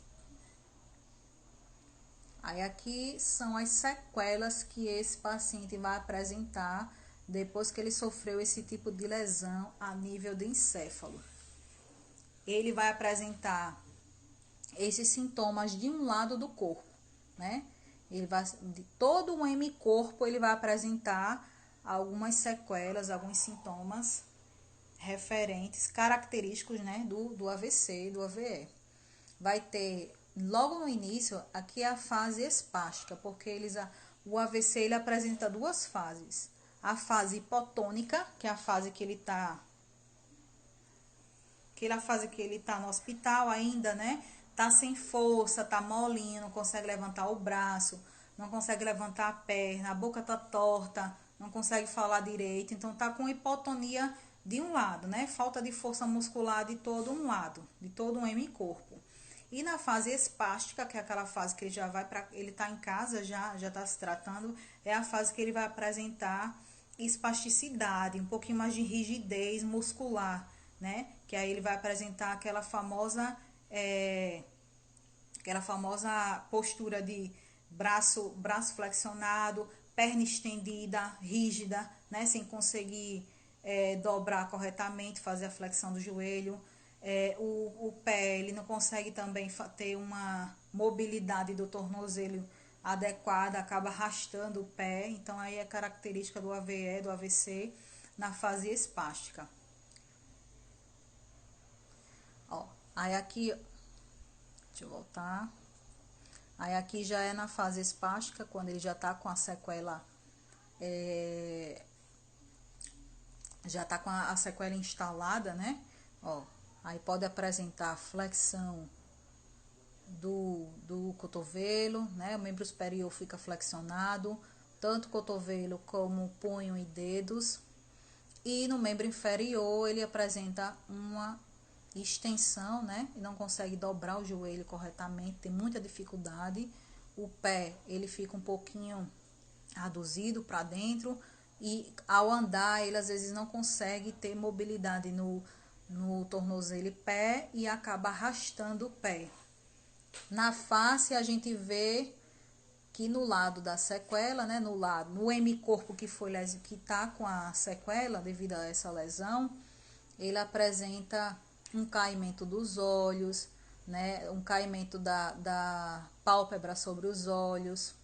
Aí aqui são as sequelas que esse paciente vai apresentar depois que ele sofreu esse tipo de lesão a nível do encéfalo. Ele vai apresentar esses sintomas de um lado do corpo, né? Ele vai, de todo o hemicorpo, ele vai apresentar algumas sequelas, alguns sintomas referentes, característicos, né, do AVC e do AVE. Vai ter, logo no início, aqui é a fase espástica, porque o AVC ele apresenta duas fases. A fase hipotônica, que é a fase que ele está aquela fase que ele tá no hospital ainda, né? Tá sem força, tá molinho, não consegue levantar o braço, não consegue levantar a perna, a boca tá torta, não consegue falar direito, então tá com hipotonia de um lado, né? Falta de força muscular de todo um lado, de todo um hemicorpo. E na fase espástica, que é aquela fase que ele já vai para, ele tá em casa, já tá se tratando, é a fase que ele vai apresentar espasticidade, um pouquinho mais de rigidez muscular, né? Que aí ele vai apresentar aquela famosa postura de braço flexionado, perna estendida, rígida, né? Sem conseguir dobrar corretamente, fazer a flexão do joelho. O pé, ele não consegue também ter uma mobilidade do tornozelo adequada, acaba arrastando o pé. Então, aí é característica do AVE, do AVC, na fase espástica. Ó, aí aqui, deixa eu voltar. Aí aqui já é na fase espástica, quando ele já tá com a sequela, já tá com a sequela instalada, né? Ó, aí pode apresentar flexão do cotovelo, né? O membro superior fica flexionado, tanto cotovelo como punho e dedos. E no membro inferior ele apresenta uma extensão, né? E não consegue dobrar o joelho corretamente, tem muita dificuldade. O pé, ele fica um pouquinho aduzido para dentro e ao andar ele às vezes não consegue ter mobilidade no tornozelo e pé e acaba arrastando o pé. Na face a gente vê que no lado da sequela, né, no hemicorpo que está com a sequela devido a essa lesão, ele apresenta um caimento dos olhos, né, um caimento da pálpebra sobre os olhos.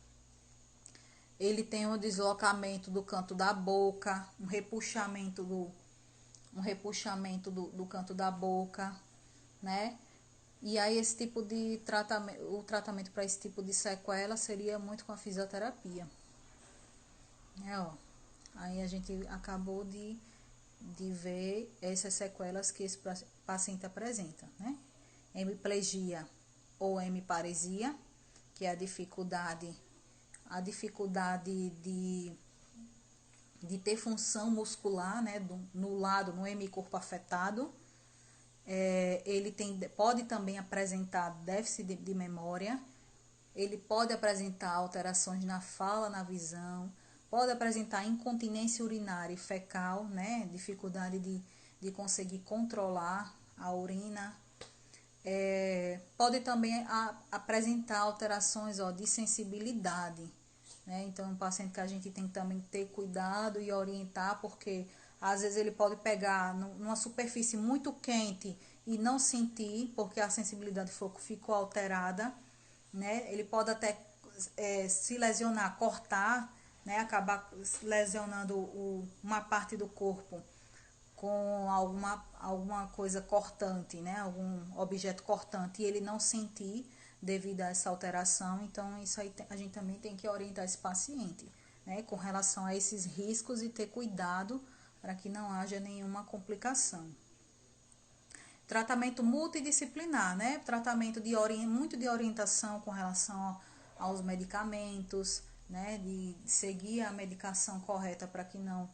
Ele tem um deslocamento do canto da boca, um repuxamento do canto da boca, né? E aí esse tipo de tratamento, o tratamento para esse tipo de sequela seria muito com a fisioterapia. Ó, aí a gente acabou de ver essas sequelas que esse paciente apresenta, né? Hemiplegia ou hemiparesia, que é a dificuldade de ter função muscular, né, no hemicorpo afetado. Ele pode também apresentar déficit de memória, ele pode apresentar alterações na fala, na visão, pode apresentar incontinência urinária e fecal, né, dificuldade de conseguir controlar a urina. Pode também apresentar alterações de sensibilidade, né? Então, um paciente que a gente tem que também ter cuidado e orientar, porque às vezes ele pode pegar numa superfície muito quente e não sentir, porque a sensibilidade ficou alterada, né? Ele pode até se lesionar, cortar, né? Acabar lesionando uma parte do corpo com alguma coisa cortante, né? Algum objeto cortante e ele não sentir devido a essa alteração. Então, isso aí a gente também tem que orientar esse paciente, né? Com relação a esses riscos e ter cuidado para que não haja nenhuma complicação. Tratamento multidisciplinar, né? Tratamento muito de orientação com relação aos medicamentos, né? De seguir a medicação correta para que não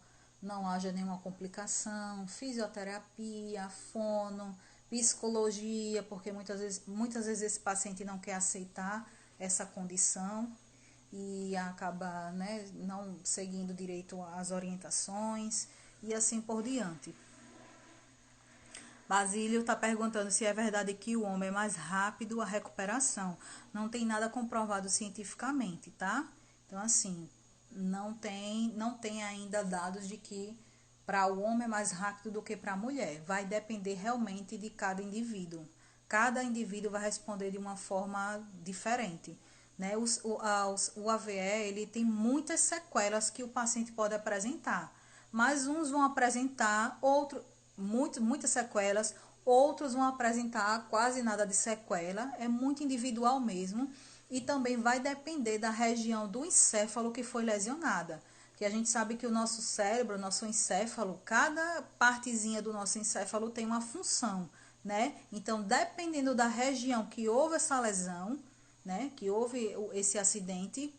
haja nenhuma complicação, fisioterapia, fono, psicologia, porque muitas vezes esse paciente não quer aceitar essa condição e acaba, né, não seguindo direito as orientações e assim por diante. Basílio está perguntando se é verdade que o homem é mais rápido a recuperação. Não tem nada comprovado cientificamente, tá? Então, assim, não tem ainda dados de que para o homem é mais rápido do que para a mulher. Vai depender realmente de cada indivíduo. Cada indivíduo vai responder de uma forma diferente, né? O AVE, ele tem muitas sequelas que o paciente pode apresentar, mas uns vão apresentar muitas sequelas, outros vão apresentar quase nada de sequela, é muito individual mesmo, e também vai depender da região do encéfalo que foi lesionada, que a gente sabe que o nosso cérebro, o nosso encéfalo, cada partezinha do nosso encéfalo tem uma função, né? Então, dependendo da região que houve essa lesão, né? Que houve esse acidente,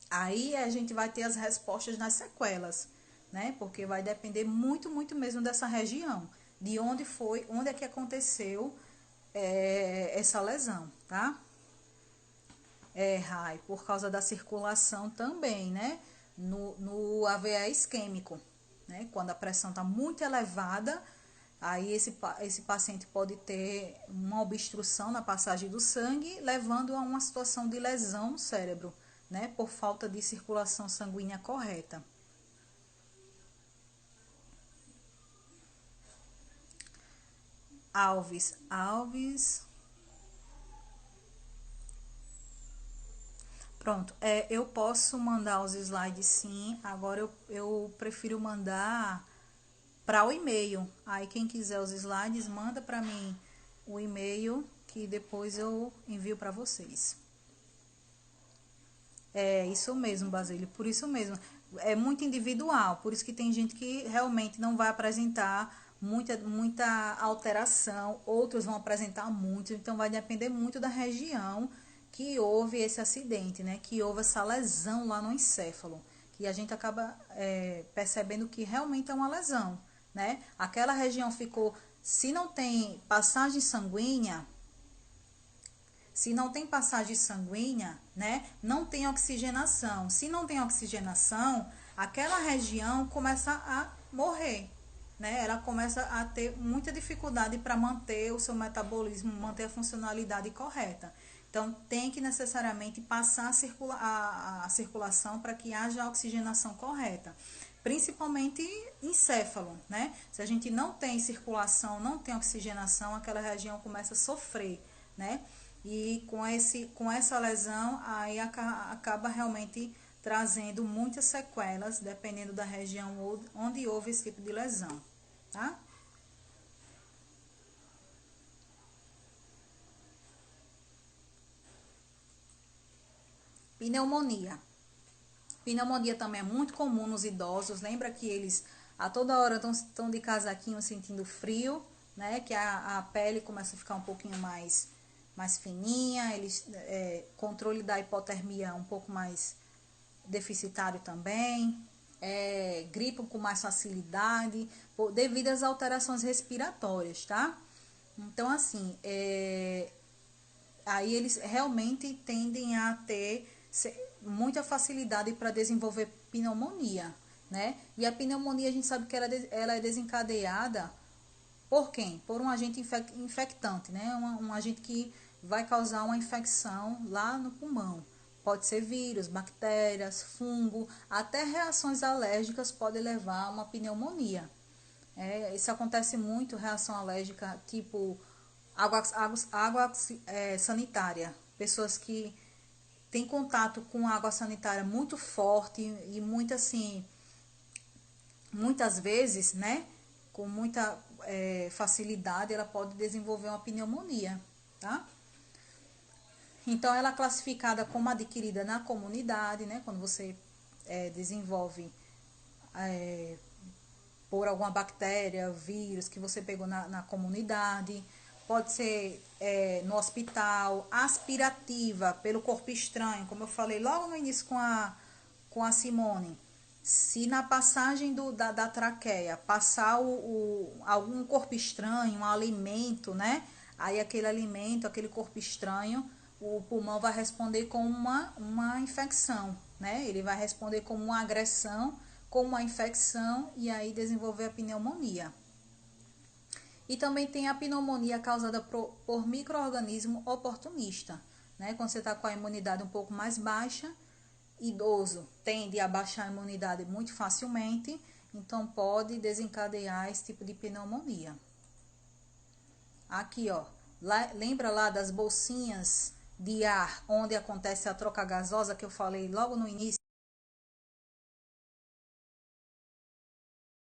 aí a gente vai ter as respostas nas sequelas, né? Porque vai depender muito, muito mesmo dessa região, de onde foi, onde é que aconteceu essa lesão, tá? Rai, por causa da circulação também, né? No AVE isquêmico, né? Quando a pressão está muito elevada, aí esse paciente pode ter uma obstrução na passagem do sangue, levando a uma situação de lesão no cérebro, né? Por falta de circulação sanguínea correta. Alves. Pronto, eu posso mandar os slides sim, agora eu prefiro mandar para o e-mail. Aí quem quiser os slides, manda para mim o e-mail que depois eu envio para vocês. É isso mesmo, Basílio, por isso mesmo. É muito individual, por isso que tem gente que realmente não vai apresentar muita alteração, outros vão apresentar muito, então vai depender muito da região que houve esse acidente, né? Que houve essa lesão lá no encéfalo, que a gente acaba percebendo que realmente é uma lesão, né? Aquela região ficou, se não tem passagem sanguínea, né, não tem oxigenação. Se não tem oxigenação, aquela região começa a morrer, né? Ela começa a ter muita dificuldade para manter o seu metabolismo, manter a funcionalidade correta. Então, tem que necessariamente passar a circulação para que haja a oxigenação correta. Principalmente encéfalo, né? Se a gente não tem circulação, não tem oxigenação, aquela região começa a sofrer, né? E com essa lesão, aí acaba realmente trazendo muitas sequelas, dependendo da região onde houve esse tipo de lesão, tá? Pneumonia. Pneumonia também é muito comum nos idosos. Lembra que eles a toda hora estão de casaquinho sentindo frio, né? Que a pele começa a ficar um pouquinho mais fininha. Controle da hipotermia um pouco mais deficitário também. Gripam com mais facilidade devido às alterações respiratórias, tá? Então, assim, aí eles realmente tendem a ter muita facilidade para desenvolver pneumonia, né? E a pneumonia a gente sabe que ela é desencadeada por quem? Por um agente infectante, né? Um agente que vai causar uma infecção lá no pulmão. Pode ser vírus, bactérias, fungo, até reações alérgicas podem levar a uma pneumonia. Isso acontece muito, reação alérgica tipo água sanitária. Pessoas que têm contato com água sanitária muito forte e muito assim, muitas vezes, né? Com muita facilidade, ela pode desenvolver uma pneumonia, tá? Então, ela é classificada como adquirida na comunidade, né? Quando você desenvolve por alguma bactéria, vírus que você pegou na comunidade. Pode ser no hospital, aspirativa, pelo corpo estranho, como eu falei logo no início com a Simone. Se na passagem da traqueia passar algum corpo estranho, um alimento, né? Aí aquele alimento, aquele corpo estranho, o pulmão vai responder com uma infecção, né? Ele vai responder como uma agressão, com uma infecção e aí desenvolver a pneumonia. E também tem a pneumonia causada por micro-organismo oportunista, né? Quando você está com a imunidade um pouco mais baixa, idoso tende a baixar a imunidade muito facilmente, então pode desencadear esse tipo de pneumonia. Aqui, ó, lembra lá das bolsinhas de ar onde acontece a troca gasosa que eu falei logo no início?